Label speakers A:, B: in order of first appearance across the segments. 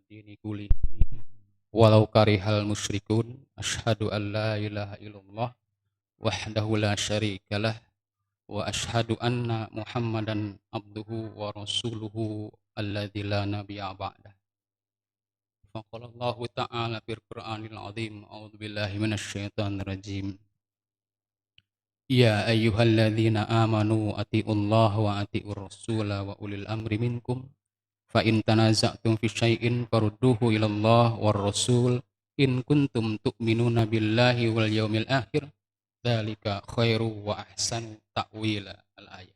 A: dini kulihi walau karihal musyrikun asyhadu an la ilaha illallah wahdahu la syarikalah wa asyhadu anna muhammadan abduhu wa rasuluhu alladzi la nabiyya ba'dah. Faqala Allah ta'ala fil Qur'anil azim a'udzu billahi minasyaitonir rajim. Ya ayyuhalladzina amanu atiullaha wa atiur rasula wa ulil amri minkum fa in tanaza'tum fi syai'in farudduhu ilallah war rasul in kuntum tu'minuna billahi wal yaumil akhir dzalika khairu wa ahsanu ta'wila al ayat.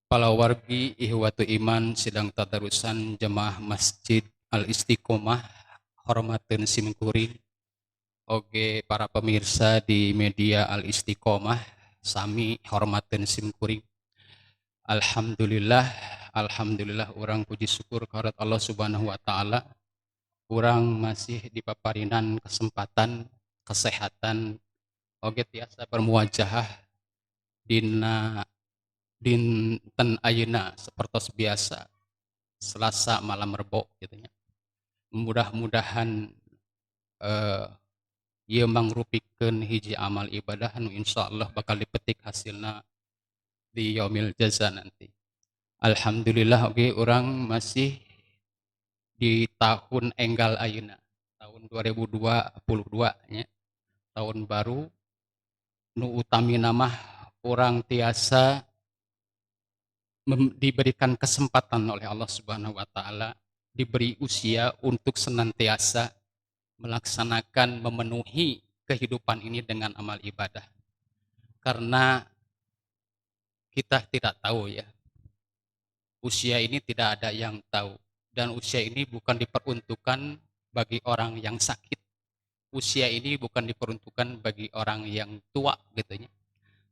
A: Para wargi ihwatu iman sedang tadarusan jemaah Masjid Al Istiqomah hormateun simkuring oge para pemirsa di media Al Istiqomah sami hormateun simkuring. Alhamdulillah, alhamdulillah orang puji syukur kehadirat Allah Subhanahu wa taala. Orang masih dipaparinan kesempatan, kesehatan, oge tiasa bermuajahah dina dinten ayeuna sapertos biasa. Selasa malam Rebo gitu nya. Mudah-mudahan ieu mangrupikeun hiji amal ibadah anu insyaallah bakal dipetik hasilna di yaumil jaza nanti. Alhamdulillah oge orang masih di tahun enggal ayeuna, tahun 2022 nya. Tahun baru nu utamina mah urang tiasa diberikan kesempatan oleh Allah Subhanahu wa taala, diberi usia untuk senantiasa melaksanakan memenuhi kehidupan ini dengan amal ibadah. Karena kita tidak tahu ya, usia ini tidak ada yang tahu, dan usia ini bukan diperuntukkan bagi orang yang sakit. Usia ini bukan diperuntukkan bagi orang yang tua gitu ya.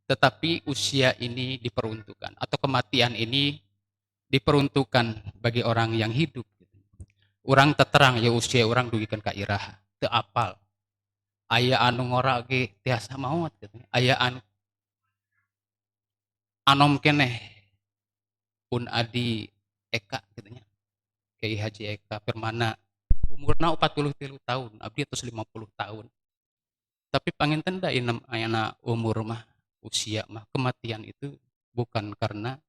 A: Tetapi usia ini diperuntukkan atau kematian ini diperuntukkan bagi orang yang hidup. Orang teterang ya usia orang dugikan ka iraha, teu apal. Aya anu ngora ge tiasa maot gitu. Aya anu anom keneh pun Adi Eka gitu nya. Kiai Haji Eka Permana umurna 43 tahun, abdi tos 50 tahun. Tapi panginten da inem ayana umur mah usia mah kematian itu bukan karena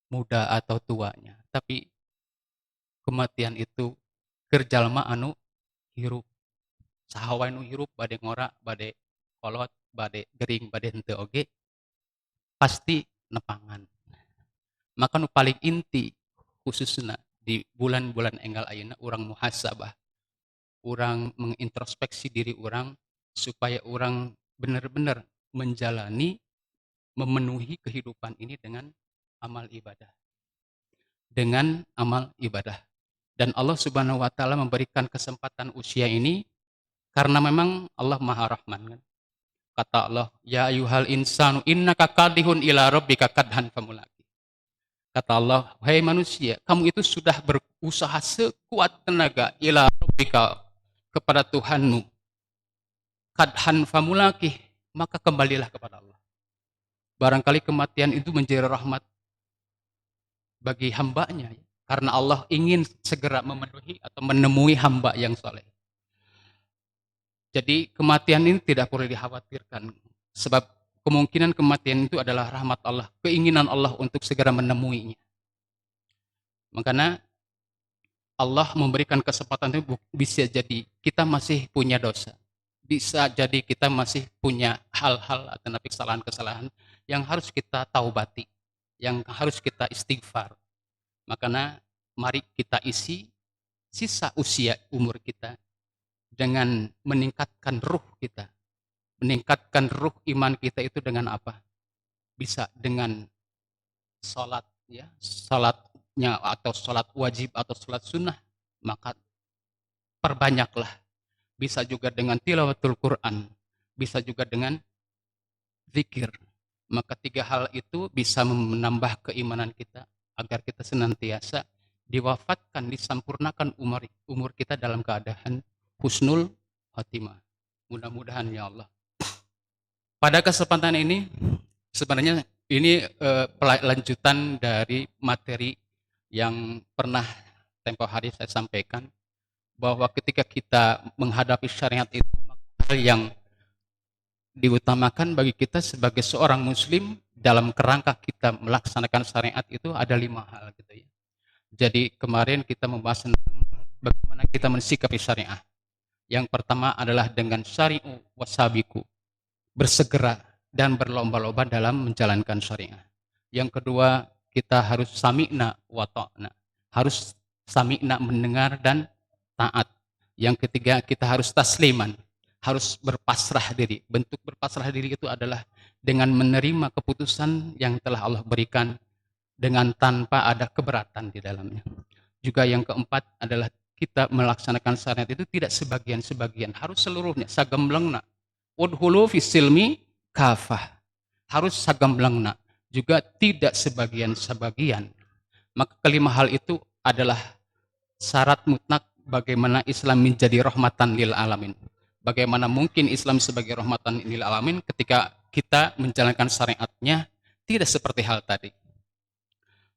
A: muda atau tuanya, tapi kematian itu keur jalma anu hirup. Saha wae nu hirup bade ngora, bade kolot, bade gering, bade henteu oge pasti nepangan. Maka nu paling inti khususna di bulan-bulan enggal ayeuna urang muhasabah, urang mengintrospeksi diri urang supaya urang benar-benar menjalani memenuhi kehidupan ini dengan amal ibadah. Dengan amal ibadah. Dan Allah Subhanahu wa taala memberikan kesempatan usia ini karena memang Allah Maha Rahman kan. Kata Allah, "Ya ayyuhal insanu innaka kadihun ila rabbika kadhan famulaqi." Kata Allah, "Hai manusia, kamu itu sudah berusaha sekuat tenaga ila rabbika kepada Tuhanmu. Kadhan famulaqi, maka kembalilah kepada Allah." Barangkali kematian itu menjadi rahmat bagi hambanya ya. Karena Allah ingin segera memenuhi atau menemui hamba yang soleh. Jadi kematian ini tidak perlu dikhawatirkan. Sebab kemungkinan kematian itu adalah rahmat Allah. Keinginan Allah untuk segera menemuinya. Makanya Allah memberikan kesempatan itu bisa jadi kita masih punya dosa. Bisa jadi kita masih punya hal-hal atau kesalahan-kesalahan yang harus kita taubati. Yang harus kita istighfar. Makanya mari kita isi sisa usia umur kita dengan meningkatkan ruh kita. Meningkatkan ruh iman kita itu dengan apa? Bisa dengan salat ya, salatnya atau salat wajib atau salat sunnah, maka perbanyaklah. Bisa juga dengan tilawatul Quran, bisa juga dengan zikir. Maka tiga hal itu bisa menambah keimanan kita agar kita senantiasa diwafatkan, disempurnakan umur kita dalam keadaan husnul khotimah. Mudah-mudahan ya Allah. Pada kesempatan ini sebenarnya ini lanjutan dari materi yang pernah tempo hari saya sampaikan, bahwa ketika kita menghadapi syariat itu, maka hal yang diutamakan bagi kita sebagai seorang muslim dalam kerangka kita melaksanakan syariat itu ada 5 hal gitu ya. Jadi kemarin kita membahas tentang bagaimana kita mensikapi syariah. Yang pertama adalah dengan syari'u wasabiku, bersegera dan berlomba-lomba dalam menjalankan syariah. Yang kedua, kita harus sami'na wa ta'na, harus sami'na mendengar dan taat. Yang ketiga, kita harus tasliman, harus berpasrah diri. Bentuk berpasrah diri itu adalah dengan menerima keputusan yang telah Allah berikan dengan tanpa ada keberatan di dalamnya. Juga yang keempat adalah kita melaksanakan syariat itu tidak sebagian-sebagian, harus seluruhnya, sagamblengna. Udhulu fisilmi kafah. Harus sagamblengna, juga tidak sebagian-sebagian. Maka kelima hal itu adalah syarat mutlak bagaimana Islam menjadi rahmatan lil alamin. Bagaimana mungkin Islam sebagai rahmatan lil alamin ketika kita menjalankan syariatnya tidak seperti hal tadi.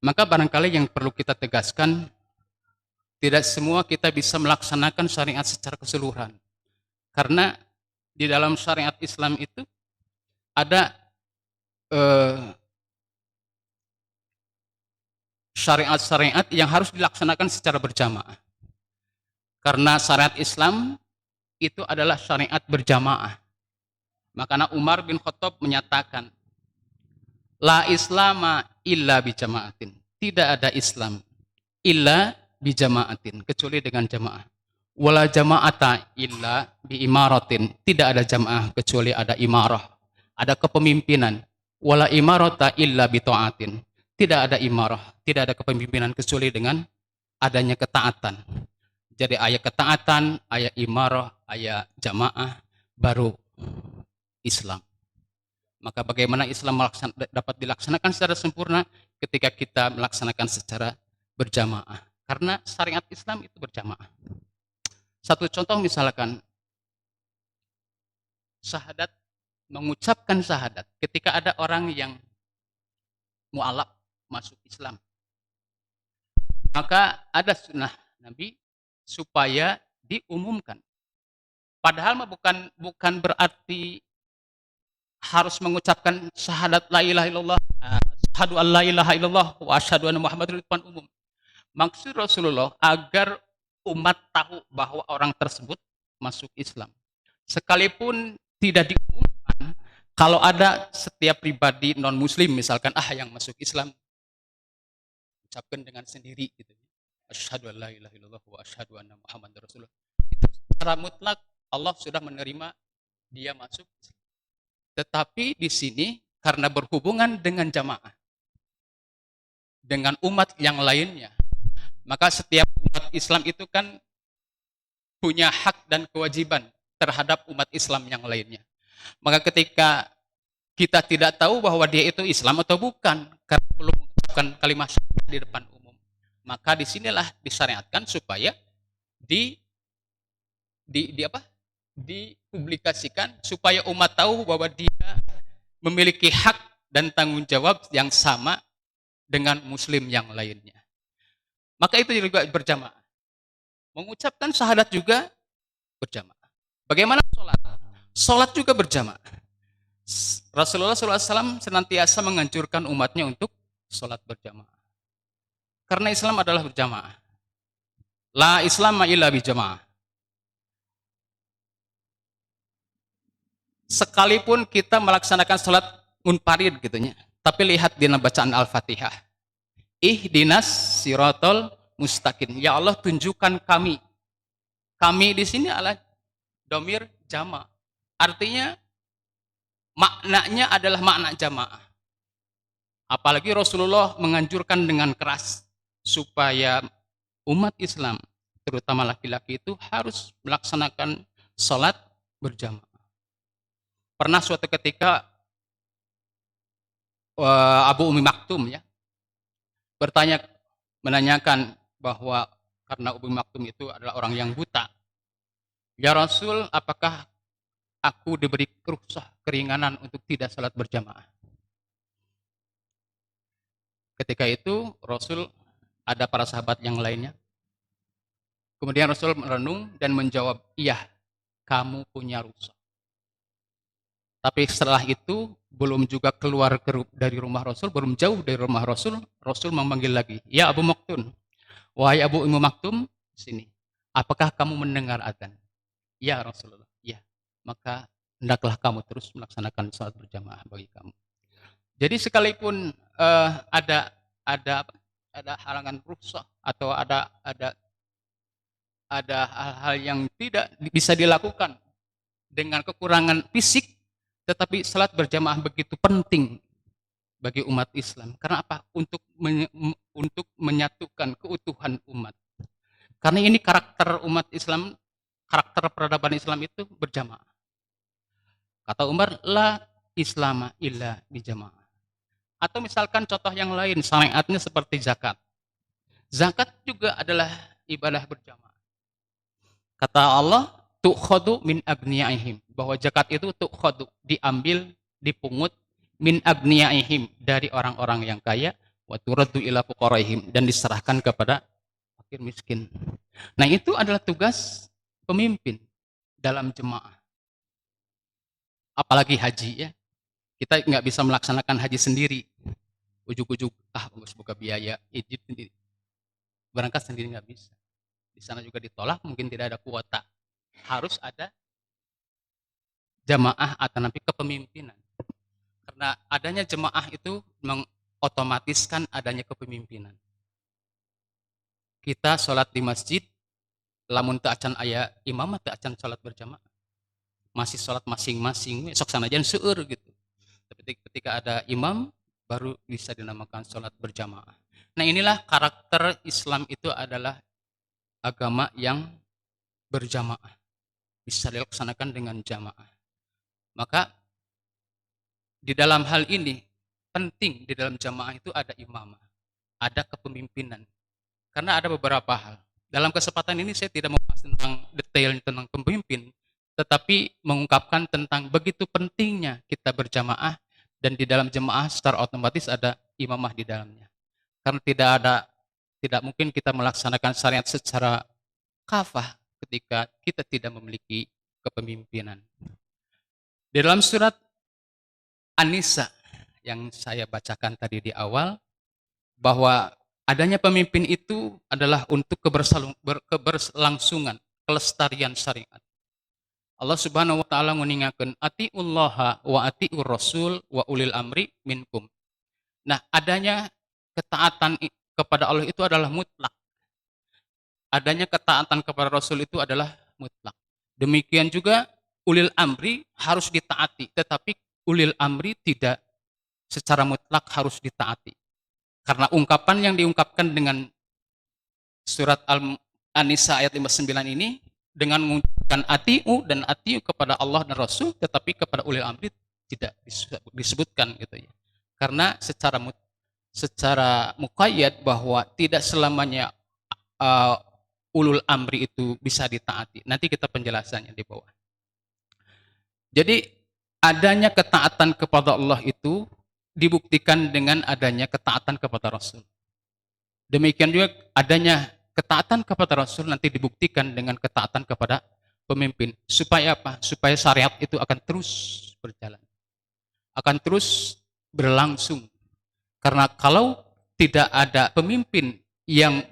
A: Maka barangkali yang perlu kita tegaskan, tidak semua kita bisa melaksanakan syariat secara keseluruhan. Karena di dalam syariat Islam itu ada syariat-syariat yang harus dilaksanakan secara berjamaah. Karena syariat Islam itu adalah syariat berjamaah. Makanya Umar bin Khattab menyatakan, la islama illa bijamaatin. Tidak ada Islam illa bijamaatin, kecuali dengan jamaah. Wala jama'ata illa biimaratin. Tidak ada jamaah kecuali ada imarah, ada kepemimpinan. Wala imarata illa bita'atin. Tidak ada imarah, tidak ada kepemimpinan kecuali dengan adanya ketaatan. Jadi ayat ketaatan, ayat imarah, ayat jamaah, baru Islam. Maka bagaimana Islam dapat dilaksanakan secara sempurna ketika kita melaksanakan secara berjamaah. Karena syariat Islam itu berjamaah. Satu contoh misalkan, syahadat, mengucapkan syahadat. Ketika ada orang yang mu'alaf masuk Islam, maka ada sunnah Nabi supaya diumumkan. Padahal bukan berarti harus mengucapkan syahadat la ilaha illallah, asyhadu an la ilaha illallah wa asyhadu anna Muhammadar di depan umum. Maksud Rasulullah agar umat tahu bahwa orang tersebut masuk Islam. Sekalipun tidak diumumkan, kalau ada setiap pribadi non muslim misalkan yang masuk Islam, ucapkan dengan sendiri gitu. Asyhadu an la ilaha illallah wa asyhadu anna Muhammadar Rasulullah. Itu secara mutlak Allah sudah menerima dia masuk Islam. Tetapi di sini karena berhubungan dengan jamaah, dengan umat yang lainnya, maka setiap umat Islam itu kan punya hak dan kewajiban terhadap umat Islam yang lainnya. Maka ketika kita tidak tahu bahwa dia itu Islam atau bukan, karena belum mengucapkan kalimat syahadat di depan umum, maka disinilah disyariatkan supaya dipublikasikan supaya umat tahu bahwa dia memiliki hak dan tanggung jawab yang sama dengan muslim yang lainnya. Maka itu juga berjamaah. Mengucapkan syahadat juga berjamaah. Bagaimana sholat? Sholat juga berjamaah. Rasulullah SAW senantiasa menganjurkan umatnya untuk sholat berjamaah. Karena Islam adalah berjamaah. La Islam illa bijamaah. Sekalipun kita melaksanakan sholat munfarid gitunya, tapi lihat di bacaan Al-Fatihah. Ihdinas siratal mustaqim. Ya Allah, tunjukkan kami. Kami di sini adalah domir jama'. Artinya maknanya adalah makna jamaah. Apalagi Rasulullah menganjurkan dengan keras supaya umat Islam, terutama laki-laki itu harus melaksanakan sholat berjamaah. Pernah suatu ketika Abu Umi Maktum ya menanyakan bahwa karena Abu Maktum itu adalah orang yang buta. Ya Rasul, apakah aku diberi rukhsah keringanan untuk tidak salat berjamaah? Ketika itu Rasul ada para sahabat yang lainnya. Kemudian Rasul merenung dan menjawab, iya, kamu punya rusa. Tapi setelah itu, belum juga keluar dari rumah Rasul, belum jauh dari rumah Rasul, Rasul memanggil lagi, ya Abu Maktun, wahai Abu Ummu Maktum, sini. Apakah kamu mendengar adzan? Ya Rasulullah, ya. Maka hendaklah kamu terus melaksanakan salat berjamaah bagi kamu. Jadi sekalipun ada ada halangan rukhsah atau ada hal-hal yang tidak bisa dilakukan dengan kekurangan fisik, tetapi salat berjamaah begitu penting bagi umat Islam. Karena apa? Untuk menyatukan keutuhan umat. Karena ini karakter umat Islam, karakter peradaban Islam itu berjamaah. Kata Umar, la islama illa bijamaah. Atau misalkan contoh yang lain, syariatnya seperti zakat. Zakat juga adalah ibadah berjamaah. Kata Allah, tu'khadu min agniyaihim. Bahwa zakat itu tu'khadu, diambil, dipungut min agniyaihim, dari orang-orang yang kaya, wa turaddu ila fuqaraihim, dan diserahkan kepada fakir miskin. Nah, itu adalah tugas pemimpin dalam jemaah. Apalagi haji ya. Kita nggak bisa melaksanakan haji sendiri. Ujuk-ujuk, harus buka biaya, izin sendiri. Berangkat sendiri nggak bisa. Di sana juga ditolak, mungkin tidak ada kuota. Harus ada jamaah atau nanti kepemimpinan. Karena adanya jemaah itu mengotomatiskan adanya kepemimpinan. Kita sholat di masjid, lamun teu acan aya imam teu acan sholat berjamaah. Masih sholat masing-masing, sok sanajan seueur gitu. Tapi ketika ada imam, baru bisa dinamakan sholat berjamaah. Nah, inilah karakter Islam, itu adalah agama yang berjamaah. Bisa dilaksanakan dengan jamaah. Maka di dalam hal ini, penting di dalam jamaah itu ada imamah, ada kepemimpinan. Karena ada beberapa hal. Dalam kesempatan ini saya tidak membahas tentang detail tentang pemimpin, tetapi mengungkapkan tentang begitu pentingnya kita berjamaah, dan di dalam jemaah secara otomatis ada imamah di dalamnya. Karena tidak mungkin kita melaksanakan syariat secara kafah ketika kita tidak memiliki kepemimpinan. Di dalam surat An-Nisa yang saya bacakan tadi di awal, bahwa adanya pemimpin itu adalah untuk keberlangsungan, kelestarian syariat. Allah Subhanahu wa taala nguningakeun, atiullaha wa atiur rasul wa ulil amri minkum. Nah, adanya ketaatan kepada Allah itu adalah mutlak. Adanya ketaatan kepada Rasul itu adalah mutlak. Demikian juga ulil amri harus ditaati, tetapi ulil amri tidak secara mutlak harus ditaati. Karena ungkapan yang diungkapkan dengan surat An-Nisa ayat 59 ini, dengan mengucapkan atiu dan atiu kepada Allah dan Rasul, tetapi kepada ulil amri tidak disebutkan gitu ya. Karena secara muqayyad bahwa tidak selamanya ulul amri itu bisa ditaati. Nanti kita penjelasannya di bawah. Jadi adanya ketaatan kepada Allah itu dibuktikan dengan adanya ketaatan kepada Rasul. Demikian juga adanya ketaatan kepada Rasul nanti dibuktikan dengan ketaatan kepada pemimpin. Supaya apa? Supaya syariat itu akan terus berjalan. Akan terus berlangsung. Karena kalau tidak ada pemimpin yang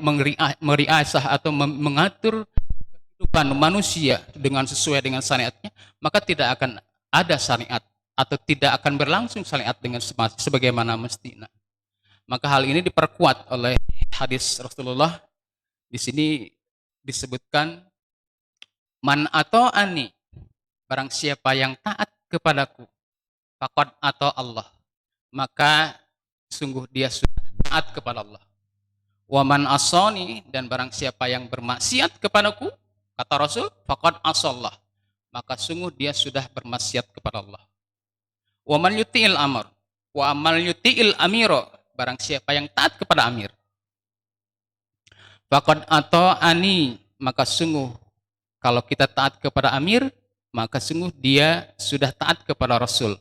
A: meriasah atau mengatur kehidupan manusia dengan sesuai dengan syariatnya, maka tidak akan ada syariat atau tidak akan berlangsung syariat dengan sebagaimana mestinya. Maka hal ini diperkuat oleh hadis Rasulullah. Di sini disebutkan, man ata'ani, barang siapa yang taat kepadaku, faqad ata Allah, maka sungguh dia sudah taat kepada Allah. Wa man asani, dan barang siapa yang bermaksiat kepadaku, kata Rasul, faqad asallah, maka sungguh dia sudah bermaksiat kepada Allah. Wa man yuti'il amr, wa amal yuti'il amiro, barang siapa yang taat kepada amir, faqad ata'ani, maka sungguh kalau kita taat kepada amir, maka sungguh dia sudah taat kepada Rasul.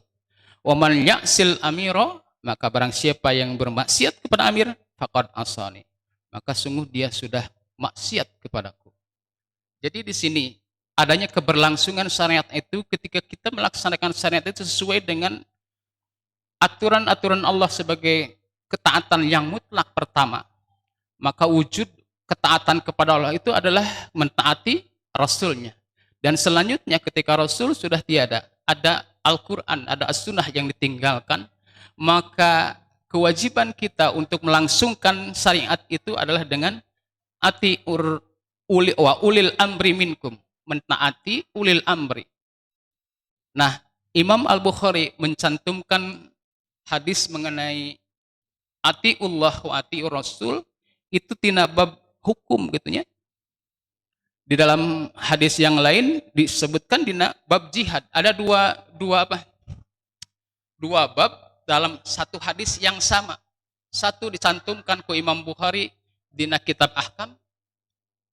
A: Wa man ya'sil amiro, maka barang siapa yang bermaksiat kepada amir, faqad asani, maka sungguh dia sudah maksiat kepadaku. Jadi di sini adanya keberlangsungan syariat itu ketika kita melaksanakan syariat itu sesuai dengan aturan-aturan Allah sebagai ketaatan yang mutlak pertama. Maka wujud ketaatan kepada Allah itu adalah mentaati Rasulnya. Dan selanjutnya ketika Rasul sudah tiada, ada Al-Quran, ada As-Sunnah yang ditinggalkan, maka kewajiban kita untuk melangsungkan syariat itu adalah dengan ulil amri minkum, mentaati ulil amri. Nah, Imam Al-Bukhari mencantumkan hadis mengenai atiullah wa atiur rasul itu tina bab hukum gitu ya. Di dalam hadis yang lain disebutkan di bab jihad. Ada dua bab dalam satu hadis yang sama. Satu dicantumkan ke Imam Bukhari di kitab Ahkam,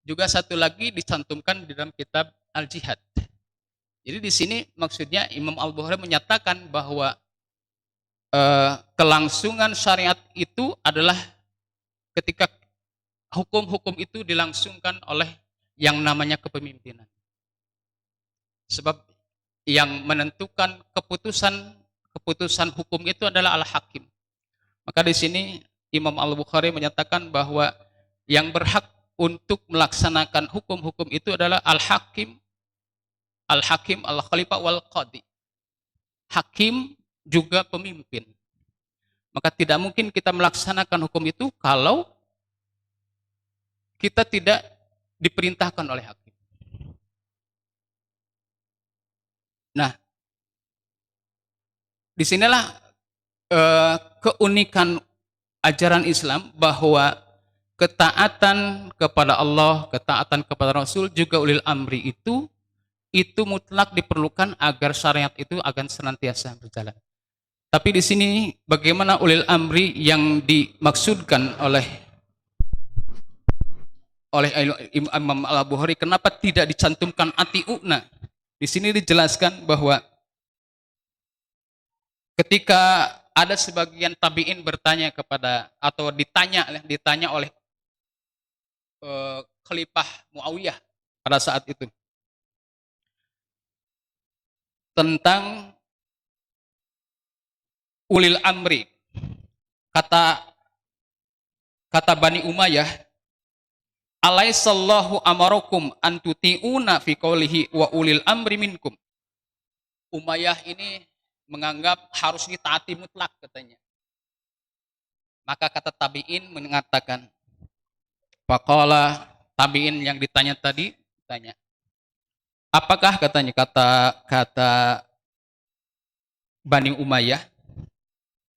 A: juga satu lagi dicantumkan di dalam kitab Al-Jihad. Jadi di sini maksudnya Imam Al-Bukhari menyatakan bahwa kelangsungan syariat itu adalah ketika hukum-hukum itu dilangsungkan oleh yang namanya kepemimpinan. Sebab yang menentukan keputusan hukum itu adalah al-hakim. Maka di sini Imam Al-Bukhari menyatakan bahwa yang berhak untuk melaksanakan hukum-hukum itu adalah al-hakim, al-khalifah wal qadi. Hakim juga pemimpin. Maka tidak mungkin kita melaksanakan hukum itu kalau kita tidak diperintahkan oleh hakim. Nah, disinilah keunikan ajaran Islam bahwa ketaatan kepada Allah, ketaatan kepada Rasul, juga ulil amri itu mutlak diperlukan agar syariat itu akan senantiasa berjalan. Tapi di sini bagaimana ulil amri yang dimaksudkan oleh Imam Al-Bukhari, kenapa tidak dicantumkan ati'una? Di sini dijelaskan bahwa ketika ada sebagian tabi'in bertanya kepada atau ditanya oleh Khalifah Muawiyah pada saat itu tentang ulil amri, kata Bani Umayyah, alaisallahu amarakum antuti'una fi qawlihi wa ulil amri minkum. Umayyah ini menganggap harus ditaati mutlak katanya. Maka kata tabi'in mengatakan, faqala, tabi'in yang ditanya tadi tanya, apakah katanya kata Bani Umayyah,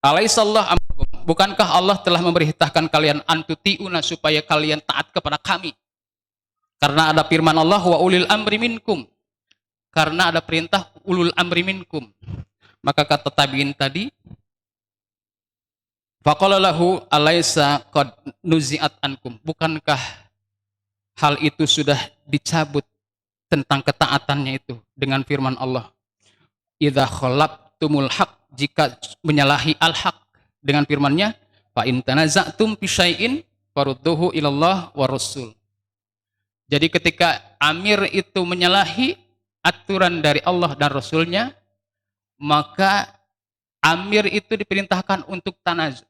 A: alaisallahu amarakum, bukankah Allah telah memerintahkan kalian antuti'una supaya kalian taat kepada kami? Karena ada firman Allah wa ulil amri minkum. Karena ada perintah ulul amri minkum. Maka kata tabi'in tadi, faqala lahu alaysa qad nuzi'at ankum. Bukankah hal itu sudah dicabut tentang ketaatannya itu dengan firman Allah, idza khalaqtumul haq, jika menyalahi al-haq, dengan firman-Nya, fa in tanaza'tum fi syai'in farudduhu ilallah wa rasul. Jadi ketika amir itu menyalahi aturan dari Allah dan Rasulnya, maka amir itu diperintahkan untuk tanazu,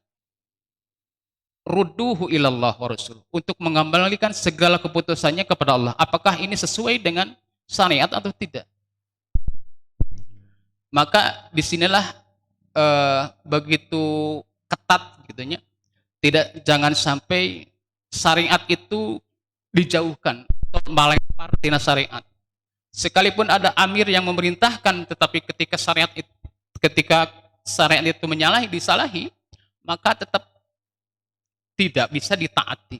A: rudduhu ilallah wa rasul, untuk mengembalikan segala keputusannya kepada Allah. Apakah ini sesuai dengan syariat atau tidak? Maka disinilah begitu ketat gitunya, jangan sampai syariat itu dijauhkan atau melempar tina syariat. Sekalipun ada amir yang memerintahkan, tetapi ketika syariat itu disalahi, maka tetap tidak bisa ditaati.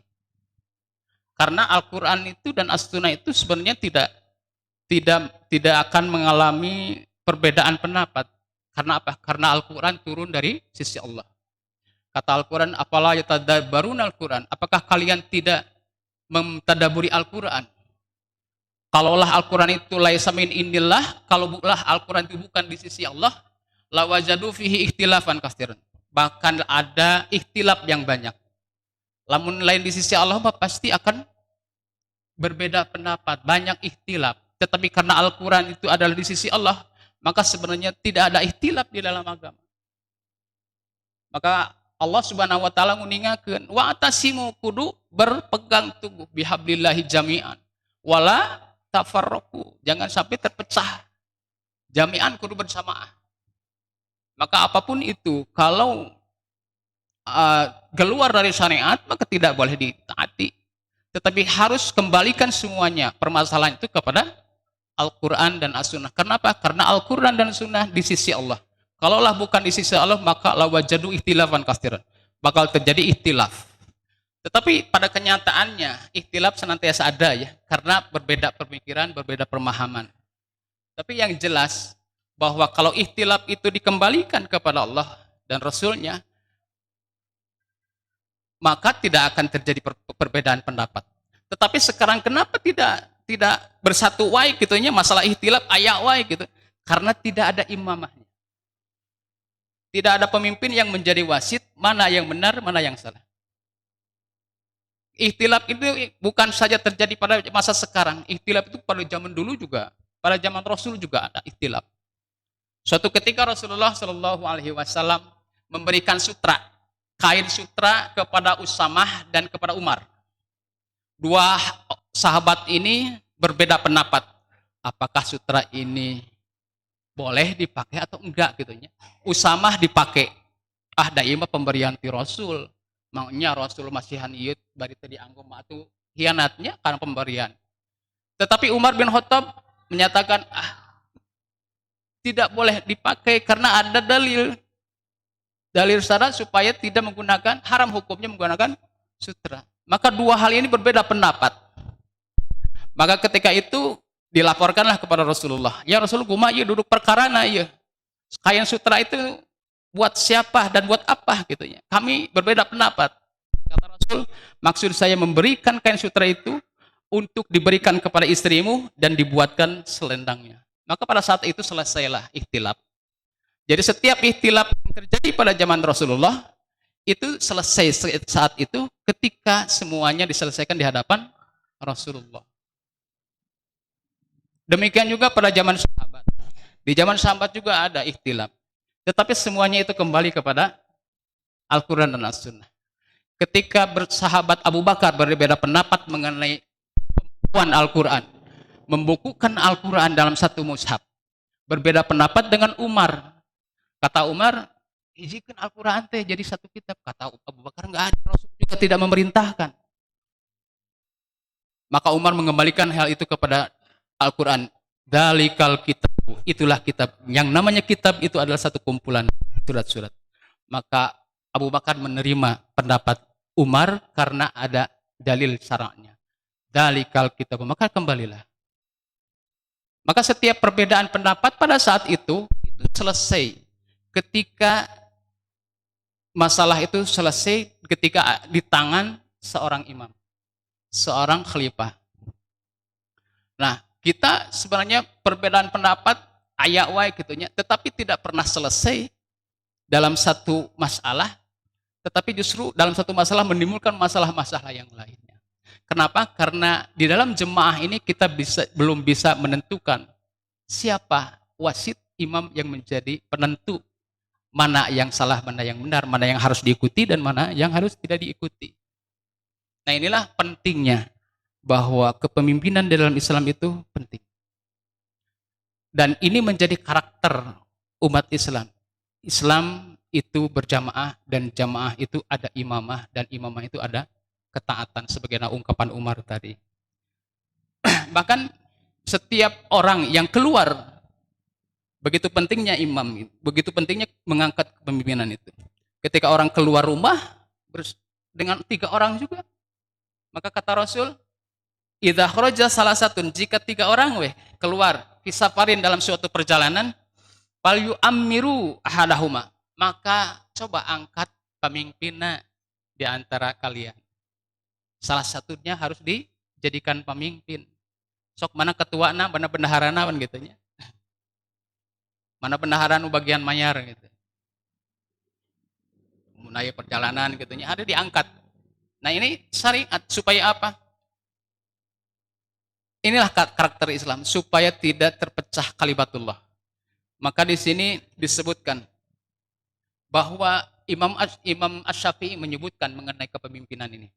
A: Karena Al-Quran itu dan As-Sunnah itu sebenarnya tidak akan mengalami perbedaan pendapat. Karena apa? Karena Al-Quran turun dari sisi Allah. Kata Al-Quran, afala yatadabbaruna Al-Quran? Apakah kalian tidak mentadaburi Al-Quran? Kalaulah Al-Quran itu laisa min indillah, kalau Al-Quran itu bukan di sisi Allah, lawajadu fihi ikhtilafan katsiran. Bahkan ada ikhtilaf yang banyak. Lamun lain di sisi Allah mah pasti akan berbeda pendapat, banyak ikhtilaf. Tetapi karena Al-Quran itu adalah di sisi Allah, maka sebenarnya tidak ada ikhtilaf di dalam agama. Maka Allah Subhanahu wa taala nguningakeun, wa atasimu kudu berpegang teguh bihablillahi jami'an. Wala tafarraqu, jangan sampai terpecah. Jami'an kudu bersamaan. Maka apapun itu, kalau keluar dari syariat, maka tidak boleh ditaati. Tetapi harus kembalikan semuanya permasalahan itu kepada Al-Quran dan As-Sunnah. Kenapa? Karena Al-Quran dan Sunnah di sisi Allah. Kalaulah bukan di sisi Allah, maka lawajadu ikhtilafan katsiran. Bakal terjadi ikhtilaf. Tetapi pada kenyataannya, ikhtilaf senantiasa ada ya. Karena berbeda pemikiran, berbeda pemahaman. Tapi yang jelas, bahwa kalau ikhtilaf itu dikembalikan kepada Allah dan Rasulnya, maka tidak akan terjadi perbedaan pendapat. Tetapi sekarang kenapa tidak bersatu wae gitu nya, masalah ikhtilaf ayak wae gitu? Karena tidak ada imamahnya. Tidak ada pemimpin yang menjadi wasit mana yang benar, mana yang salah. Ikhtilaf itu bukan saja terjadi pada masa sekarang, ikhtilaf itu pada zaman dulu juga, pada zaman Rasul juga ada ikhtilaf. Suatu ketika Rasulullah Shallallahu Alaihi Wasallam memberikan sutra, kain sutra kepada Usamah dan kepada Umar. Dua sahabat ini berbeda pendapat. Apakah sutra ini boleh dipakai atau enggak gitu nya. Usamah dipakai. Da ieu mah pemberian ti Rasul. Maunya Rasul masihan ieu bari teu dianggom atuh hianatnya karena pemberian. Tetapi Umar bin Khattab menyatakan tidak boleh dipakai karena ada dalil. Dalil syarat supaya tidak menggunakan, haram hukumnya menggunakan sutra. Maka dua hal ini berbeda pendapat. Maka ketika itu dilaporkanlah kepada Rasulullah. Ya Rasulullah, kumaha ieu duduk perkarana ieu. Kain sutra itu buat siapa dan buat apa gitu ya. Kami berbeda pendapat. Kata Rasul, maksud saya memberikan kain sutra itu untuk diberikan kepada istrimu dan dibuatkan selendangnya. Maka pada saat itu selesailah ikhtilaf. Jadi setiap ikhtilaf yang terjadi pada zaman Rasulullah itu selesai saat itu ketika semuanya diselesaikan di hadapan Rasulullah. Demikian juga pada zaman sahabat. Di zaman sahabat juga ada ikhtilaf. Tetapi semuanya itu kembali kepada Al-Quran dan As-Sunnah. Ketika bersahabat Abu Bakar berbeda pendapat mengenai pembukuan Al-Quran, membukukan Al-Quran dalam satu mushaf, berbeda pendapat dengan Umar. Kata Umar, izinkan Al-Quran teh jadi satu kitab. Kata Abu Bakar, enggak ada, Rasul juga tidak memerintahkan. Maka Umar mengembalikan hal itu kepada Al-Quran. Dalikal kitab, itulah kitab. Yang namanya kitab itu adalah satu kumpulan surat-surat. Maka Abu Bakar menerima pendapat Umar karena ada dalil syaratnya. Dalikal kitab, maka kembalilah. Maka setiap perbedaan pendapat pada saat itu selesai ketika masalah itu selesai ketika di tangan seorang imam, seorang khalifah. Nah, kita sebenarnya perbedaan pendapat ayak wae gitunya, tetapi tidak pernah selesai dalam satu masalah, tetapi justru dalam satu masalah menimbulkan masalah-masalah yang lainnya. Kenapa? Karena di dalam jemaah ini kita belum bisa menentukan siapa wasit imam yang menjadi penentu mana yang salah, mana yang benar, mana yang harus diikuti dan mana yang harus tidak diikuti. Nah, inilah pentingnya bahwa kepemimpinan dalam Islam itu penting. Dan ini menjadi karakter umat Islam. Islam itu berjamaah dan jamaah itu ada imamah dan imamah itu ada ketaatan sebagaimana ungkapan Umar tadi. Bahkan setiap orang yang keluar, begitu pentingnya imam, begitu pentingnya mengangkat kepemimpinan itu. Ketika orang keluar rumah dengan 3 orang juga, maka kata Rasul, idza kharaja salah satu, jika 3 orang keluar fisafarin dalam suatu perjalanan, fal yu'ammiru ahadahuma, maka coba angkat pemimpinnya di antara kalian. Salah satunya harus dijadikan pemimpin. Sok mana ketuana, mana bendaharana kan gitu nya. Mana bendaharana bagian mayar gitu. Munaya perjalanan gitu nya, ada diangkat. Nah ini syariat supaya apa? Inilah karakter Islam supaya tidak terpecah kalimatullah. Maka di sini disebutkan bahwa Imam Asy-Syafi'i menyebutkan mengenai kepemimpinan ini.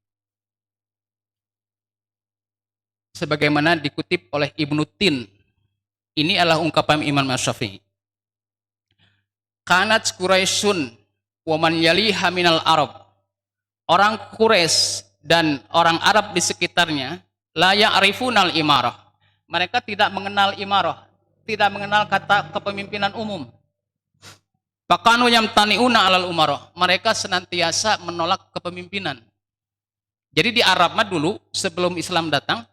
A: Sebagaimana dikutip oleh Ibnu Tin. Ini adalah ungkapan Imam Asy-Syafi'i. Kanat Quraisyun wa man yaliha minal Arab. Orang Quraisy dan orang Arab di sekitarnya la ya'rifunal imarah. Mereka tidak mengenal imarah, tidak mengenal kata kepemimpinan umum. Fakanu yamtani'una 'alal umarah. Mereka senantiasa menolak kepemimpinan. Jadi di Arab mah dulu sebelum Islam datang,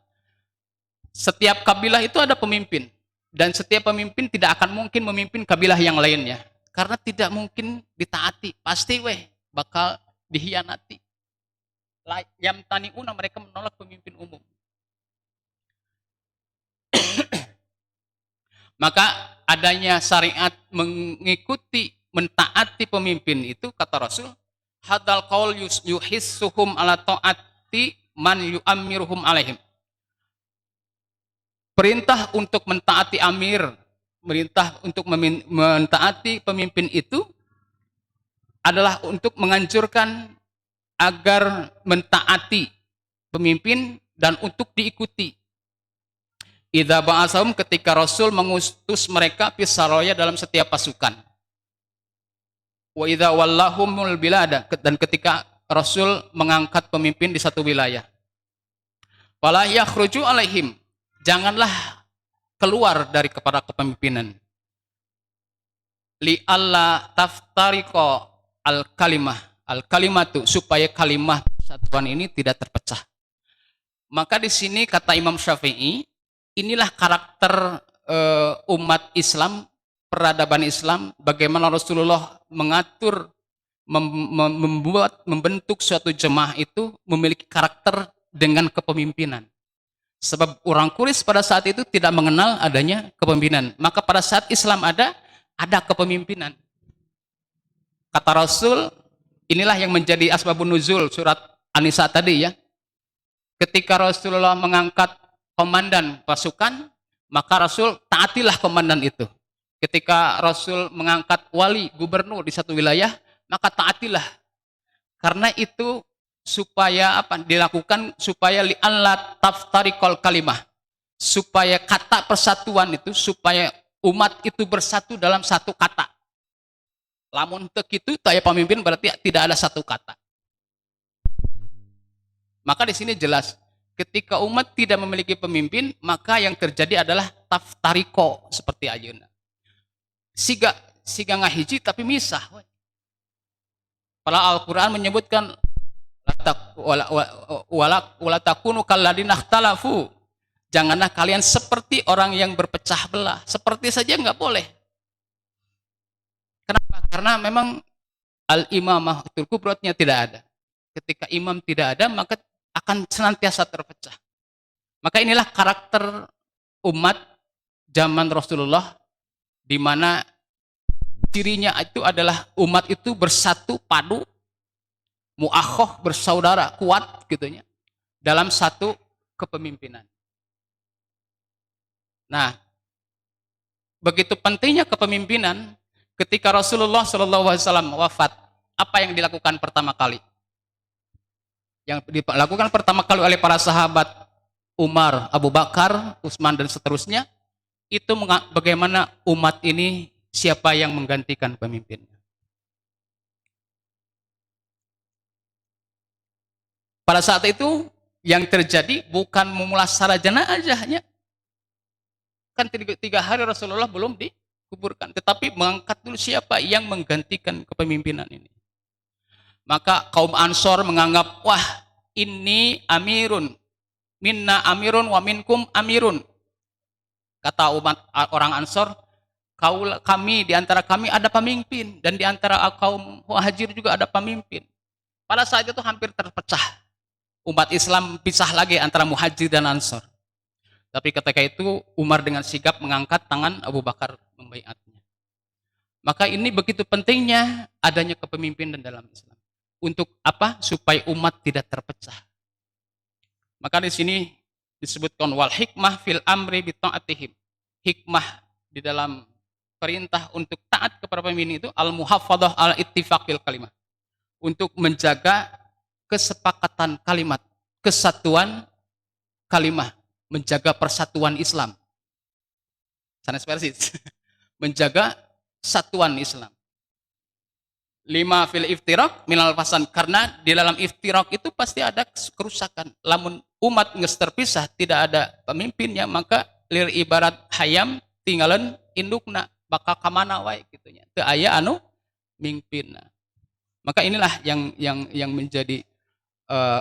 A: setiap kabilah itu ada pemimpin dan setiap pemimpin tidak akan mungkin memimpin kabilah yang lainnya karena tidak mungkin ditaati, pasti bakal dihianati. Yamtani'una, mereka menolak pemimpin umum. Maka adanya syariat mengikuti, mentaati pemimpin itu, kata Rasul, hadal qaul yuhissuhum ala ta'ati man yu'ammiruhum alaihim. Perintah untuk mentaati amir, perintah untuk mentaati pemimpin itu adalah untuk menganjurkan agar mentaati pemimpin dan untuk diikuti. Idza ba'asahum, ketika Rasul mengutus mereka fisaraya dalam setiap pasukan. Wa idza wallahumul bilada, dan ketika Rasul mengangkat pemimpin di satu wilayah. Fala yakhruju alaihim, janganlah keluar dari kepada kepemimpinan. Li alla taftariqa al kalimah, al kalimatu, supaya kalimah persatuan ini tidak terpecah. Maka di sini kata Imam Syafi'i, inilah karakter umat Islam, peradaban Islam, bagaimana Rasulullah mengatur, membentuk suatu jemaah itu memiliki karakter dengan kepemimpinan. Sebab orang Quraisy pada saat itu tidak mengenal adanya kepemimpinan. Maka pada saat Islam ada kepemimpinan. Kata Rasul, inilah yang menjadi asbabun nuzul surat An-Nisa tadi ya. Ketika Rasulullah mengangkat komandan pasukan, maka Rasul taatilah komandan itu. Ketika Rasul mengangkat wali, gubernur di satu wilayah, maka taatilah. Karena itu supaya apa dilakukan, supaya li'alla taftariqal kalimah, supaya kata persatuan itu, supaya umat itu bersatu dalam satu kata. Lamun teu kitu taya pemimpin berarti tidak ada satu kata. Maka di sini jelas, ketika umat tidak memiliki pemimpin, maka yang terjadi adalah taftariko seperti ayeuna. Siga ngahiji tapi misah. Padahal Al-Qur'an menyebutkan wala takunu kalladina ikhtalafu. Janganlah kalian seperti orang yang berpecah belah. Seperti saja enggak boleh. Kenapa? Karena memang al-imamah kubratnya tidak ada. Ketika imam tidak ada, maka akan senantiasa terpecah. Maka inilah karakter umat zaman Rasulullah, di mana cirinya itu adalah umat itu bersatu padu, muakhoh, bersaudara, kuat gitunya dalam satu kepemimpinan. Nah, begitu pentingnya kepemimpinan. Ketika Rasulullah SAW wafat, apa yang dilakukan pertama kali? Yang dilakukan pertama kali oleh para sahabat Umar, Abu Bakar, Utsman dan seterusnya, itu bagaimana umat ini, siapa yang menggantikan pemimpinnya. Pada saat itu yang terjadi bukan memulasara jenazahnya. Kan 3 hari Rasulullah belum dikuburkan, tetapi mengangkat dulu siapa yang menggantikan kepemimpinan ini. Maka kaum Ansor menganggap, wah ini amirun, minna amirun wa minkum amirun. Kata umat orang Ansor, kami, di antara kami ada pemimpin, dan di antara kaum Muhajir juga ada pemimpin. Pada saat itu hampir terpecah. Umat Islam pisah lagi antara Muhajir dan Ansor. Tapi ketika itu Umar dengan sigap mengangkat tangan Abu Bakar membaiatnya. Maka ini begitu pentingnya adanya kepemimpinan dalam Islam. Untuk apa? Supaya umat tidak terpecah. Maka di sini disebutkan wal hikmah fil amri bi ta'atihim. Hikmah di dalam perintah untuk taat kepada pemimpin itu al muhafadzah al ittifaqil kalimah. Untuk menjaga kesepakatan kalimat, kesatuan kalimah, menjaga persatuan Islam. Sanes persis. Menjaga satuan Islam. 5 fil iftirak minal fasan, karena di dalam iftirak itu pasti ada kerusakan. Lamun umat geus terpisah, tidak ada pemimpinnya, maka lir ibarat hayam tinggalan indukna bakal kamana wae kitu nya. Teu aya anu mimpinna. Maka inilah yang menjadi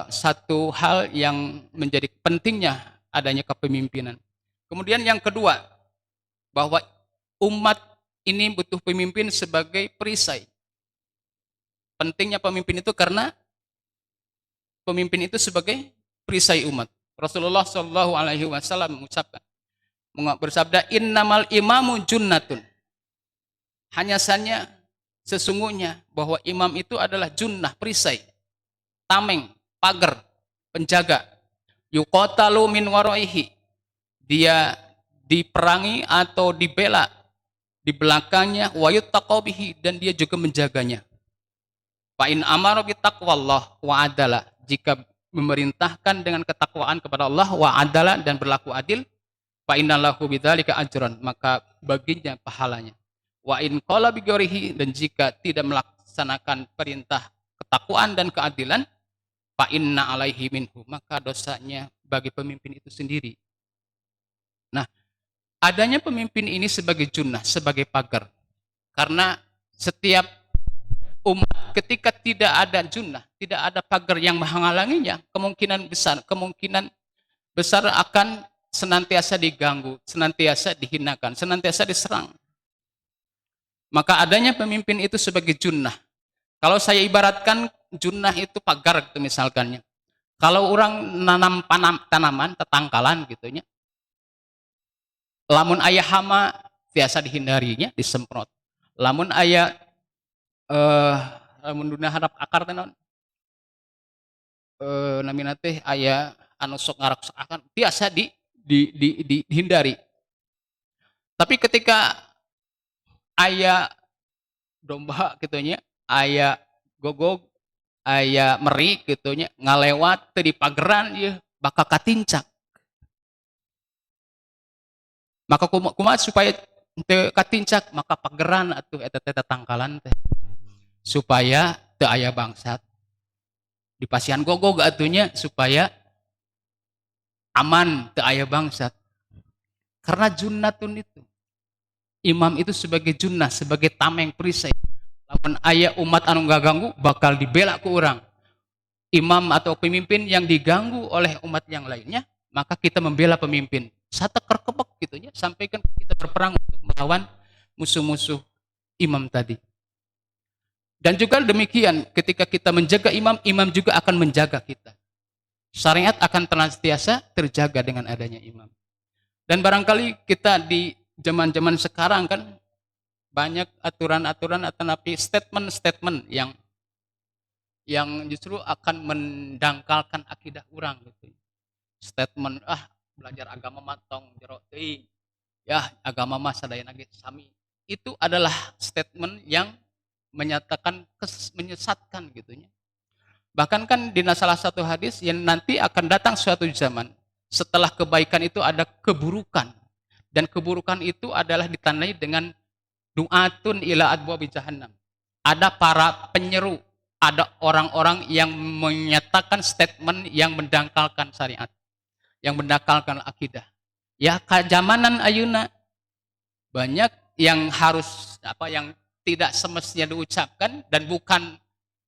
A: satu hal yang menjadi pentingnya adanya kepemimpinan. Kemudian yang kedua, bahwa umat ini butuh pemimpin sebagai perisai. Pentingnya pemimpin itu karena pemimpin itu sebagai perisai umat. Rasulullah Shallallahu Alaihi Wasallam mengucapkan, bersabda, innamal imamu junnatun. Hanya saja sesungguhnya bahwa imam itu adalah junnah, perisai, tameng, pagar, penjaga. Yuqatalu min waraihi. Dia diperangi atau dibela di belakangnya, wa yuttaqau bihi, dan dia juga menjaganya. Fa in amara bi taqwallah wa adala, jika memerintahkan dengan ketakwaan kepada Allah, wa adala, dan berlaku adil, fa innalahu bidzalika ajran, maka baginya pahalanya. Wa in qala bi ghairihi, dan jika tidak melaksanakan perintah ketakwaan dan keadilan, fa inna alaihi minhu, maka dosanya bagi pemimpin itu sendiri. Nah, adanya pemimpin ini sebagai junnah, sebagai pagar. Karena setiap umat ketika tidak ada junnah, tidak ada pagar yang menghalanginya, kemungkinan besar akan senantiasa diganggu, senantiasa dihinakan, senantiasa diserang. Maka adanya pemimpin itu sebagai junnah. Kalau saya ibaratkan junnah itu pagar gitu misalkannya. Kalau orang nanam tanaman, tetangkalan gitunya, lamun aya hama biasa dihindarinya, disemprot. Lamun aya munduna harap akar teh naon? Namina teh aya anu sok ngaraksak akan biasa dihindari. Tapi ketika aya domba gitunya, aya gogog, aya meri gitunya, ngalewat teu dipageran ieu bakal katincak. Maka kumaha supaya teu katincak, maka pageran atuh eta teh tatangkalan teh. Supaya teu aya bangsat. Dipasihan gogog atunya supaya aman teu aya bangsat. Karena junnatun itu. Imam itu sebagai junnah, sebagai tameng perisai. Lamun aya umat anu ganggu bakal dibela ku urang. Imam atau pemimpin yang diganggu oleh umat yang lainnya, maka kita membela pemimpin. Sateker kebek gitu ya, sampai kan kita berperang untuk melawan musuh-musuh imam tadi. Dan juga demikian, ketika kita menjaga imam, imam juga akan menjaga kita. Syariat akan senantiasa terjaga dengan adanya imam. Dan barangkali kita di zaman-zaman sekarang kan banyak aturan-aturan atau statement-statement yang justru akan mendangkalkan akidah orang gitu. Statement belajar agama matong jero teuing. Ya, agama mah sadayana ge sami. Itu adalah statement yang menyatakan menyesatkan gitunya. Bahkan kan di salah satu hadis yang nanti akan datang suatu zaman setelah kebaikan itu ada keburukan, dan keburukan itu adalah ditandai dengan du'atun ila adwabi jahannam. Ada para penyeru, ada orang-orang yang menyatakan statement yang mendangkalkan syariat, yang mendangkalkan akidah. Ya, kazamanan ayuna banyak yang harus yang tidak semestinya diucapkan, dan bukan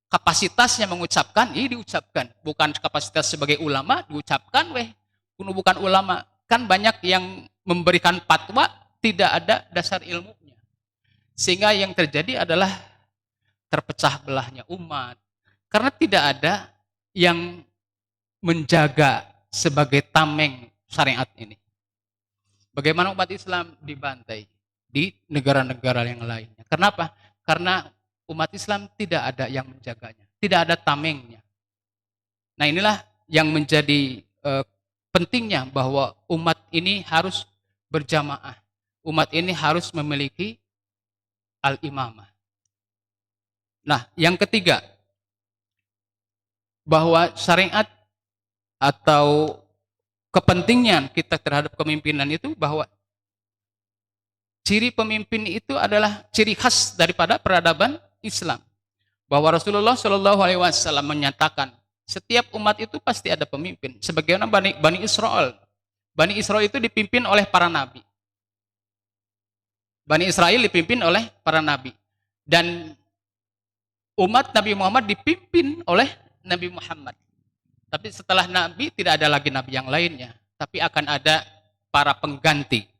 A: kapasitasnya mengucapkan, ini diucapkan. Bukan kapasitas sebagai ulama, diucapkan kuno bukan ulama. Kan banyak yang memberikan fatwa tidak ada dasar ilmunya. Sehingga yang terjadi adalah terpecah belahnya umat. Karena tidak ada yang menjaga sebagai tameng syariat ini. Bagaimana umat Islam dibantai di negara-negara yang lainnya. Kenapa? Karena umat Islam tidak ada yang menjaganya. tidak ada tamengnya. Nah, inilah yang menjadi pentingnya bahwa umat ini harus berjamaah. Umat ini harus memiliki al-imamah. Nah, yang ketiga, bahwa syariat atau kepentingan kita terhadap kepemimpinan itu bahwa ciri pemimpin itu adalah ciri khas daripada peradaban Islam. Bahwa Rasulullah Shallallahu Alaihi Wasallam menyatakan setiap umat itu pasti ada pemimpin. Sebagaimana Bani Israel. Bani Israel itu dipimpin oleh para nabi. Bani Israel dipimpin oleh para nabi. Dan umat Nabi Muhammad dipimpin oleh Nabi Muhammad. Tapi setelah nabi tidak ada lagi nabi yang lainnya. Tapi akan ada para pengganti.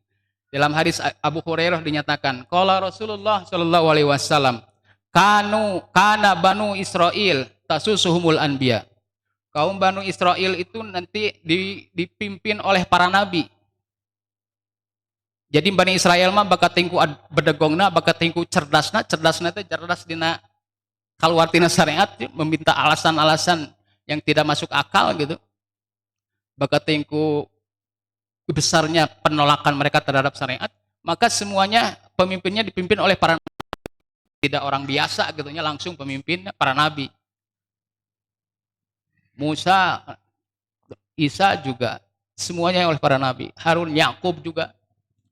A: Dalam hadis Abu Hurairah dinyatakan, qala Rasulullah Shallallahu Alaihi Wasallam, kana Banu Israel tasusuhumul anbiya. Kaum Banu Israel itu nanti dipimpin oleh para nabi. Jadi Bani Israel mah bakat tingku bedegongna, bakat tingku cerdasna itu cerdas dina kaluartina syariat, meminta alasan-alasan yang tidak masuk akal gitu. Bakat tingku besarnya penolakan mereka terhadap syariat, maka semuanya pemimpinnya dipimpin oleh para nabi. Tidak orang biasa gitunya, langsung pemimpin para nabi. Musa, Isa juga semuanya oleh para nabi. Harun, Yakub juga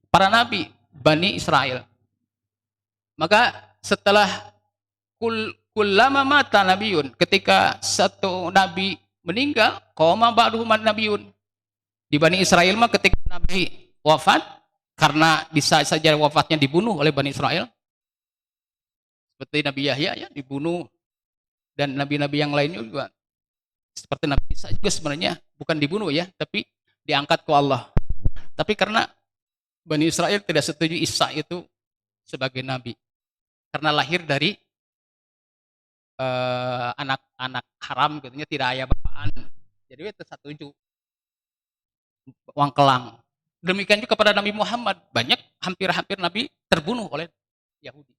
A: para nabi Bani Israel. Maka setelah kullama mata nabiyun, ketika satu nabi meninggal, qoma ba'duhum nabiyun. Di Bani Israel mah ketika nabi wafat, karena bisa saja wafatnya dibunuh oleh Bani Israel. Seperti Nabi Yahya ya dibunuh, dan nabi-nabi yang lainnya juga seperti Nabi Isa juga sebenarnya bukan dibunuh ya, tapi diangkat ke Allah. Tapi karena Bani Israel tidak setuju Isa itu sebagai nabi, karena lahir dari anak-anak haram gitu, tidak ayah bapaan. Jadi itu setuju uang kelang. Demikian juga kepada Nabi Muhammad, banyak hampir-hampir nabi terbunuh oleh Yahudi.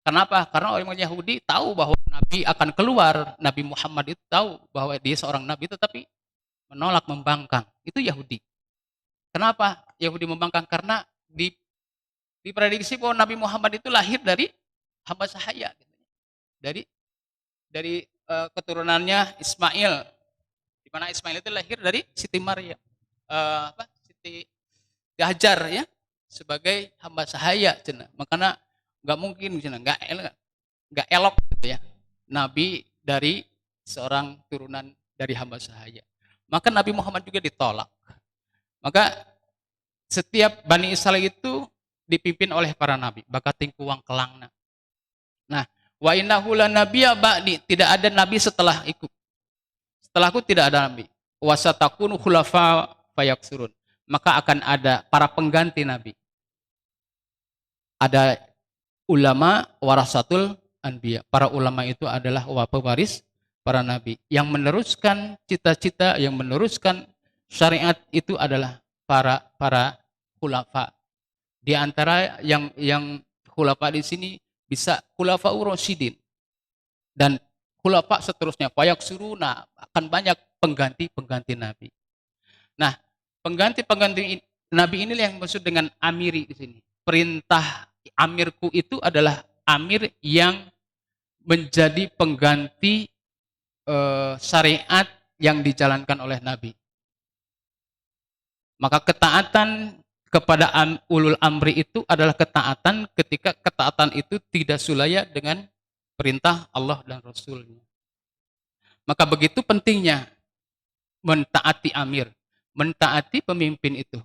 A: Kenapa? Karena orang Yahudi tahu bahwa Nabi akan keluar. Nabi Muhammad itu tahu bahwa dia seorang Nabi, tetapi menolak, membangkang. Itu Yahudi. Kenapa Yahudi membangkang? Karena diprediksi bahwa Nabi Muhammad itu lahir dari hamba sahaya. Dari keturunannya Ismail. Di mana Ismail itu lahir dari Siti Maryam. Siti Hajar ya. Sebagai hamba sahaya. Makanya nggak mungkin, nggak elok gitu ya, nabi dari seorang turunan dari hamba sahaya. Maka Nabi Muhammad juga ditolak. Maka setiap Bani Israel itu dipimpin oleh para nabi, bakat tingkuang kelangna. Nah, wa innahu lanabiyya ba'di, tidak ada nabi setelah ikut. Setelahku tidak ada nabi. Wa satakunu khulafa fayaksurun, maka akan ada para pengganti nabi. Ada ulama warasatul anbiya. Para ulama itu adalah pewaris para nabi. Yang meneruskan cita-cita, yang meneruskan syariat itu adalah para khulafa. Di antara yang khulafa di sini bisa khulafa ur-rasyidin dan khulafa seterusnya. Payak suruna, akan banyak pengganti nabi. Nah, pengganti nabi ini yang maksud dengan amiri di sini. Perintah amirku itu adalah amir yang menjadi pengganti syariat yang dijalankan oleh Nabi. Maka ketaatan kepada ulul amri itu adalah ketaatan ketika ketaatan itu tidak sulaya dengan perintah Allah dan Rasulnya. Maka begitu pentingnya mentaati amir, mentaati pemimpin itu.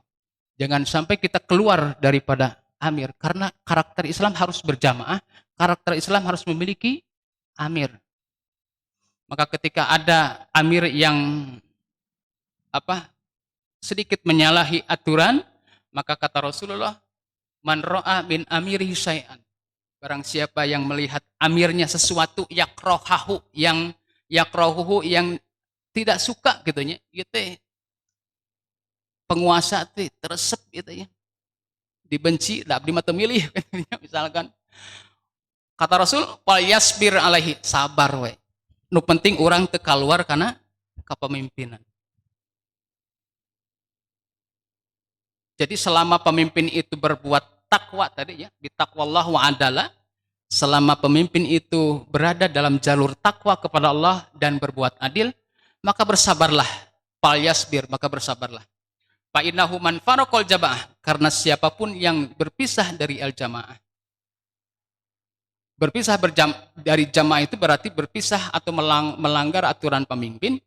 A: Jangan sampai kita keluar daripada amir, karena karakter Islam harus berjamaah, karakter Islam harus memiliki amir. Maka ketika ada amir yang sedikit menyalahi aturan, maka kata Rasulullah, man ra'a min amirihi syai'an, barang siapa yang melihat amirnya sesuatu yakrohahu, yang tidak suka gitu ya, penguasa itu teresep gitu ya, dibenci, tidak mata milih misalkan. Kata Rasul, fal yasbir alaihi, sabar we. Nu penting orang teu kaluar karena kepemimpinan. Jadi selama pemimpin itu berbuat takwa tadi ya, bitaqwallah wa adalah, selama pemimpin itu berada dalam jalur takwa kepada Allah dan berbuat adil, maka bersabarlah. Fal yasbir, maka bersabarlah. Fa innahu man faraqal jamaah, karena siapapun yang berpisah dari al-jamaah. Berpisah dari jamaah itu berarti berpisah atau melanggar aturan pemimpin.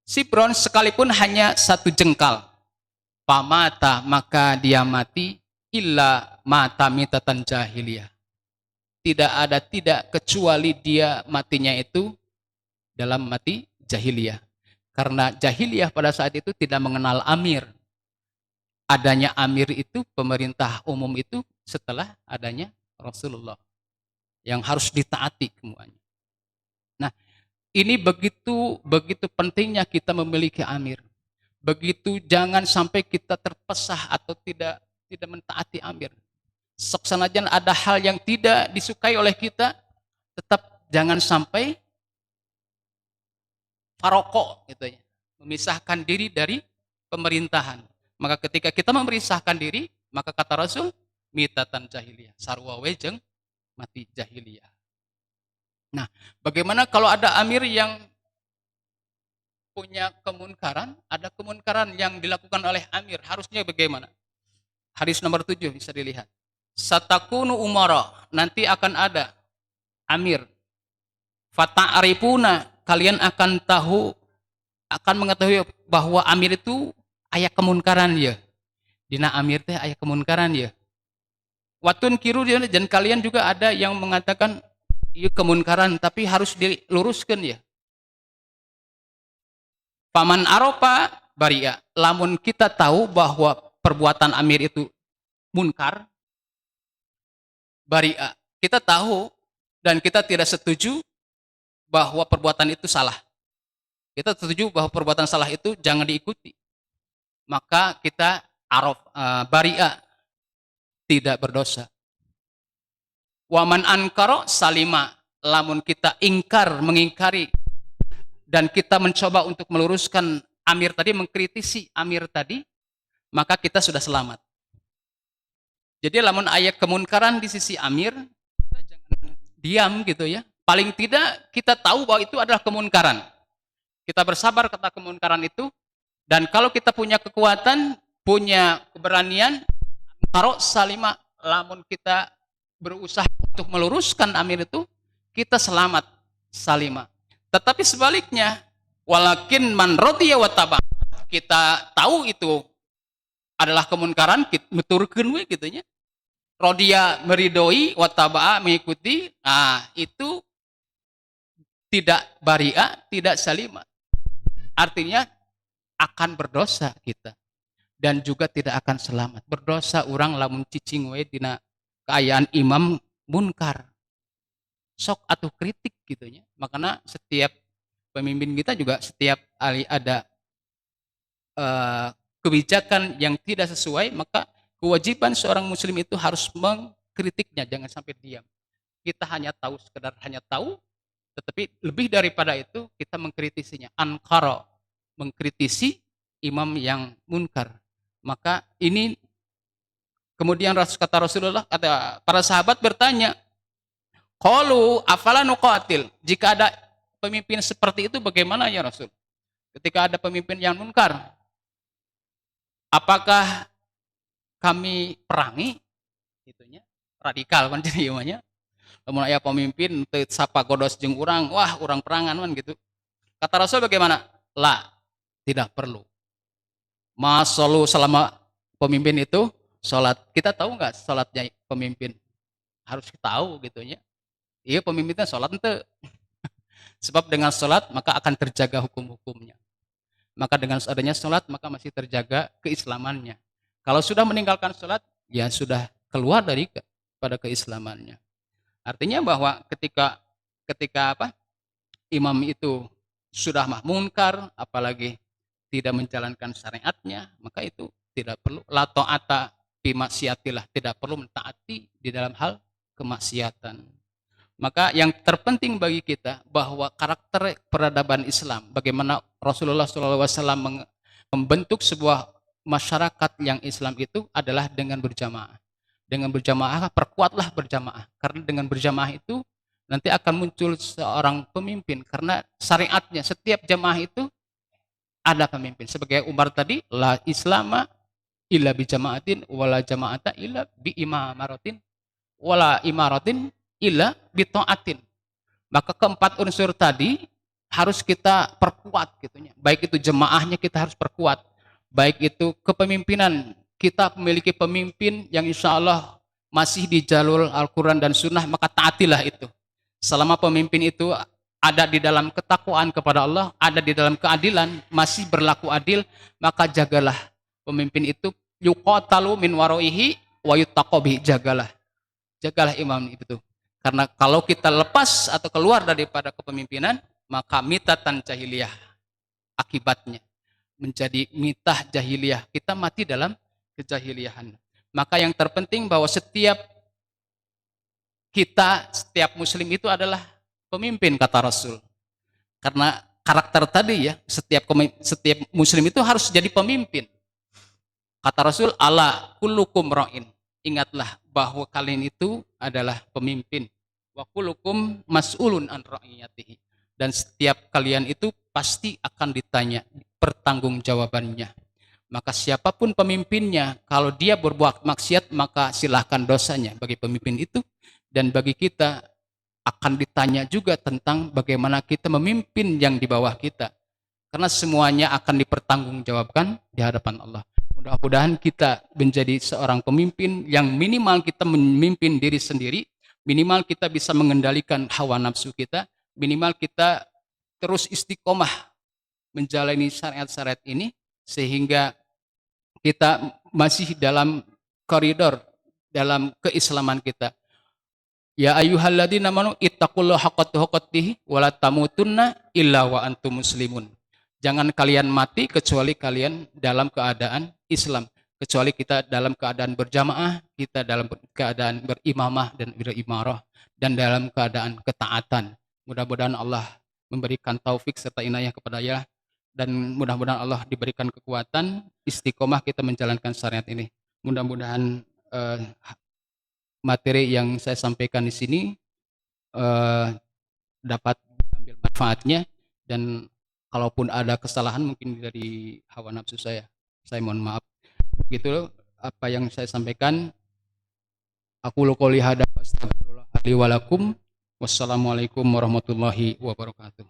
A: Sibron, sekalipun hanya satu jengkal. Pamata, maka dia mati, illa mata mitatan jahiliyah. Tidak kecuali dia matinya itu dalam mati jahiliyah. Karena jahiliyah pada saat itu tidak mengenal amir. Adanya amir itu, pemerintah umum itu setelah adanya Rasulullah. Yang harus ditaati semuanya. Nah, ini begitu pentingnya kita memiliki amir. Begitu jangan sampai kita terpesah atau tidak mentaati amir. Seksanajan ada hal yang tidak disukai oleh kita, tetap jangan sampai faroko gitu ya, memisahkan diri dari pemerintahan. Maka ketika kita memisahkan diri, maka kata Rasul, mitatan jahiliyah, sarwa wejeng mati jahiliyah. Nah, bagaimana kalau ada amir yang punya kemunkaran, ada kemunkaran yang dilakukan oleh amir, harusnya bagaimana? Hadis nomor 7 bisa dilihat. Satakunu umara, nanti akan ada amir. Fata'arifuna, kalian akan mengetahui bahwa amir itu aya kemunkaran ya. Dina amir teh aya kemunkaran ya. Watun kiru, dan kalian juga ada yang mengatakan iya kemunkaran tapi harus diluruskan ya. Paman aropa baria, lamun kita tahu bahwa perbuatan amir itu munkar, baria, kita tahu dan kita tidak setuju bahwa perbuatan itu salah. Kita setuju bahwa perbuatan salah itu jangan diikuti. Maka kita baria, tidak berdosa. Waman ankaro salima, lamun kita mengingkari dan kita mencoba untuk meluruskan amir tadi, mengkritisi amir tadi, maka kita sudah selamat. Jadi lamun ayat kemunkaran di sisi amir, kita jangan diam gitu ya. Paling tidak kita tahu bahwa itu adalah kemunkaran. Kita bersabar kata kemunkaran itu, dan kalau kita punya kekuatan, punya keberanian, taruh salima, lamun kita berusaha untuk meluruskan amir itu, kita selamat salima. Tetapi sebaliknya, walakin man radiya wa taba, kita tahu itu adalah kemunkaran, kita meturkeun we gitu nya. Radiya meridoi wa taba mengikuti, nah itu tidak baria, tidak salima. Artinya akan berdosa kita dan juga tidak akan selamat. Berdosa orang lamun cicing we dina kaayaan imam munkar. Sok atau kritik gitu nya. Makanya setiap pemimpin kita juga setiap kali ada kebijakan yang tidak sesuai, maka kewajiban seorang muslim itu harus mengkritiknya, jangan sampai diam. Kita sekedar hanya tahu, tetapi lebih daripada itu kita mengkritisinya. Ankara, mengkritisi imam yang munkar. Maka ini kemudian kata Rasulullah, kata para sahabat bertanya, qalu afala nuqatil, jika ada pemimpin seperti itu bagaimana ya Rasul? Ketika ada pemimpin yang munkar, apakah kami perangi? Itunya radikal kan jadi imamnya. Lamun aya pemimpin teu sapa godos jeung urang, wah urang perangan man gitu. Kata Rasul bagaimana? La, tidak perlu. Masalu selama pemimpin itu sholat. Kita tahu nggak sholatnya pemimpin? Harus tahu gitu ya. Iya pemimpinnya sholat ente. Sebab dengan sholat maka akan terjaga hukum-hukumnya. Maka dengan adanya sholat maka masih terjaga keislamannya. Kalau sudah meninggalkan sholat, ya sudah keluar pada keislamannya. Artinya bahwa ketika imam itu sudah munkar, apalagi tidak menjalankan syariatnya, maka itu tidak perlu la ta'ata fi maksiatillah, tidak perlu mentaati di dalam hal kemaksiatan. Maka yang terpenting bagi kita bahwa karakter peradaban Islam, bagaimana Rasulullah SAW membentuk sebuah masyarakat yang Islam itu adalah dengan berjamaah. Dengan berjamaah, perkuatlah berjamaah. Karena dengan berjamaah itu nanti akan muncul seorang pemimpin. Karena syariatnya, setiap jamaah itu ada pemimpin. Sebagai Umar tadi, la islama illa bi jama'atin, wala jama'ata illa bi imamaratin, wala imaratin illa bi ta'atin. Maka keempat unsur tadi harus kita perkuat gitunya. Baik itu jemaahnya kita harus perkuat. Baik itu kepemimpinan, kita memiliki pemimpin yang insya Allah masih di jalur Al-Quran dan Sunnah, maka taatilah itu. Selama pemimpin itu ada di dalam ketakwaan kepada Allah, ada di dalam keadilan, masih berlaku adil, maka jagalah pemimpin itu. Yuqatalu min waroihi wa yuttaqobi, jagalah. Jagalah imam itu. Karena kalau kita lepas atau keluar daripada kepemimpinan, maka mitatan jahiliyah akibatnya menjadi mitah jahiliyah. Kita mati dalam kejahiliyahan. Maka yang terpenting bahwa setiap muslim itu adalah pemimpin, kata Rasul. Karena karakter tadi ya, setiap muslim itu harus jadi pemimpin. Kata Rasul, ala kullukum ra'in. Ingatlah bahwa kalian itu adalah pemimpin. Wa kullukum mas'ulun an ra'iyatihi. Dan setiap kalian itu pasti akan ditanya pertanggungjawabannya. Maka siapapun pemimpinnya, kalau dia berbuat maksiat, maka silahkan dosanya bagi pemimpin itu. Dan bagi kita akan ditanya juga tentang bagaimana kita memimpin yang di bawah kita. Karena semuanya akan dipertanggungjawabkan di hadapan Allah. Mudah-mudahan kita menjadi seorang pemimpin yang minimal kita memimpin diri sendiri, minimal kita bisa mengendalikan hawa nafsu kita, minimal kita terus istiqomah menjalani syariat-syariat ini, sehingga kita masih dalam koridor, dalam keislaman kita. Ya ayyuhalladzina amanu ittaqullaha haqqa tuqatih wa la tamutunna illa wa antum muslimun. Jangan kalian mati kecuali kalian dalam keadaan Islam. Kecuali kita dalam keadaan berjamaah, kita dalam keadaan berimamah dan berimarah, dan dalam keadaan ketaatan. Mudah-mudahan Allah memberikan taufik serta inayah kepada ya, dan mudah-mudahan Allah diberikan kekuatan istiqomah kita menjalankan syariat ini. Mudah-mudahan materi yang saya sampaikan di sini dapat ambil manfaatnya, dan kalaupun ada kesalahan mungkin dari hawa nafsu saya mohon maaf. Gitu apa yang saya sampaikan. Aku qouli hadza wa astaghfirullah li wa lakum. Wassalamualaikum warahmatullahi wabarakatuh.